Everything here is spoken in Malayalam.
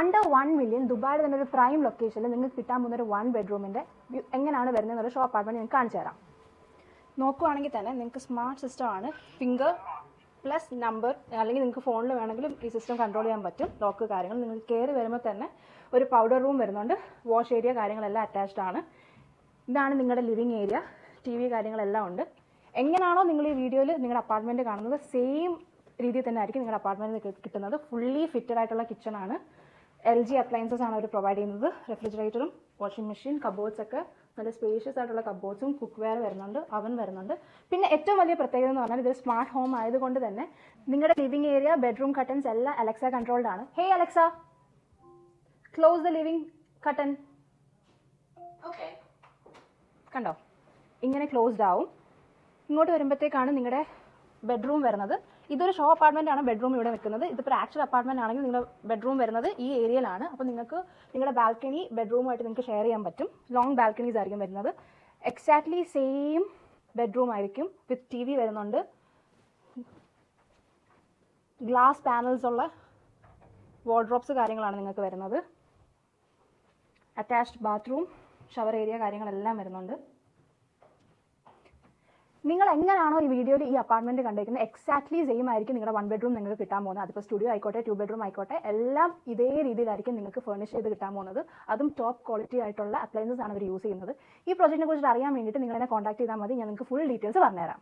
അണ്ടർ 1 മില്യൺ ദുബായിയുടെ തന്നെ ഒരു പ്രൈം ലൊക്കേഷനിൽ നിങ്ങൾക്ക് കിട്ടാൻ പോകുന്ന ഒരു 1 ബെഡ്റൂമിൻ്റെ എങ്ങനെയാണ് വരുന്നത് എന്നൊരു ഷോ അപ്പാർട്ട്മെൻറ്റ് നിങ്ങൾക്ക് കാണിച്ചു തരാം. നോക്കുവാണെങ്കിൽ തന്നെ നിങ്ങൾക്ക് സ്മാർട്ട് സിസ്റ്റം ആണ്. ഫിംഗർ പ്ലസ് നമ്പർ, അല്ലെങ്കിൽ നിങ്ങൾക്ക് ഫോണിൽ വേണമെങ്കിലും ഈ സിസ്റ്റം കൺട്രോൾ ചെയ്യാൻ പറ്റും. ലോക്ക് കാര്യങ്ങൾ നിങ്ങൾക്ക് കയറി വരുമ്പോൾ തന്നെ ഒരു പൗഡർ റൂം വരുന്നുണ്ട്. വാഷ് ഏരിയ കാര്യങ്ങളെല്ലാം അറ്റാച്ച്ഡ് ആണ്. ഇതാണ് നിങ്ങളുടെ ലിവിങ് ഏരിയ. ടി വി കാര്യങ്ങളെല്ലാം ഉണ്ട്. എങ്ങനെയാണോ നിങ്ങൾ ഈ വീഡിയോയിൽ നിങ്ങളുടെ അപ്പാർട്ട്മെൻറ്റ് കാണുന്നത് സെയിം രീതിയിൽ തന്നെ ആയിരിക്കും നിങ്ങളുടെ അപ്പാർട്ട്മെൻറ്റിൽ കിട്ടുന്നത്. ഫുള്ളി ഫിറ്റഡ് ആയിട്ടുള്ള കിച്ചൺ ആണ്. LG അപ്ലയൻസസ് ആണ് അവർ പ്രൊവൈഡ് ചെയ്യുന്നത്. റെഫ്രിജറേറ്ററും വാഷിംഗ് മെഷീൻ, കബോർഡ്സ് ഒക്കെ നല്ല സ്പേഷ്യസ് ആയിട്ടുള്ള കബോർഡ്സും കുക്ക് വെയർ വരുന്നുണ്ട്, അവൻ വരുന്നുണ്ട്. പിന്നെ ഏറ്റവും വലിയ പ്രത്യേകത എന്ന് പറഞ്ഞാൽ ഇത് സ്മാർട്ട് ഹോം ആയതുകൊണ്ട് തന്നെ നിങ്ങളുടെ ലിവിങ് ഏരിയ, ബെഡ്റൂം കട്ടൻസ് എല്ലാം അലക്സ കൺട്രോൾഡ് ആണ്. ഹേ അലക്സ, ക്ലോസ് ദ ലിവിങ് കട്ടൻ. കണ്ടോ, ഇങ്ങനെ ക്ലോസ്ഡ് ആവും. ഇങ്ങോട്ട് വരുമ്പോഴത്തേക്കാണ് നിങ്ങളുടെ ബെഡ്റൂം വരുന്നത്. ഇതൊരു ഷോ അപ്പാർട്ട്മെന്റ് ആണ്. ബെഡ്റൂം ഇവിടെ വെക്കുന്നത്. ഇതിപ്പോൾ ആക്ച്വൽ അപ്പാർട്ട്മെന്റ് ആണെങ്കിൽ നിങ്ങളുടെ ബെഡ്റൂം വരുന്നത് ഈ ഏരിയയിലാണ്. അപ്പോൾ നിങ്ങൾക്ക് നിങ്ങളുടെ ബാൽക്കണി ബെഡ്റൂമായിട്ട് നിങ്ങൾക്ക് ഷെയർ ചെയ്യാൻ പറ്റും. ലോങ് ബാൽക്കണീസ് ആയിരിക്കും വരുന്നത്. എക്സാക്ട്ലി സെയിം ബെഡ്റൂം ആയിരിക്കും. വിത്ത് TV വരുന്നുണ്ട്. ഗ്ലാസ് പാനൽസ് ഉള്ള വാർഡ്രോബ്സ് കാര്യങ്ങളാണ് നിങ്ങൾക്ക് വരുന്നത്. അറ്റാച്ച്ഡ് ബാത്റൂം, ഷവർ ഏരിയ കാര്യങ്ങളെല്ലാം വരുന്നുണ്ട്. നിങ്ങൾ എങ്ങനെയാണോ ഈ വീഡിയോയിൽ ഈ അപ്പാർട്ട്മെന്റ് കണ്ടിരിക്കുന്നത് എക്സാക്ട്ലി സെയിം ആയിരിക്കും നിങ്ങളുടെ 1 ബെഡ്റൂം നിങ്ങൾക്ക് കിട്ടാൻ പോകുന്നത്. അതിപ്പോൾ സ്റ്റുഡിയോ ആയിക്കോട്ടെ, 2 ബെഡ്റൂം ആയിക്കോട്ടെ, എല്ലാം ഇതേ രീതിയിലായിരിക്കും നിങ്ങൾക്ക് ഫർണിഷ് ചെയ്ത് കിട്ടാൻ പോകുന്നത്. അതും ടോപ്പ് ക്വാളിറ്റി ആയിട്ടുള്ള അപ്ലയൻസസ് ആണ് അവർ യൂസ് ചെയ്യുന്നത്. ഈ പ്രോജക്റ്റിനെ കുറിച്ച് അറിയാൻ വേണ്ടിയിട്ട് നിങ്ങൾ എന്നെ കോൺടാക്ട് ചെയ്താൽ മതി. ഞാൻ നിങ്ങൾക്ക് ഫുൾ ഡീറ്റെയിൽസ് പറഞ്ഞുതരാം.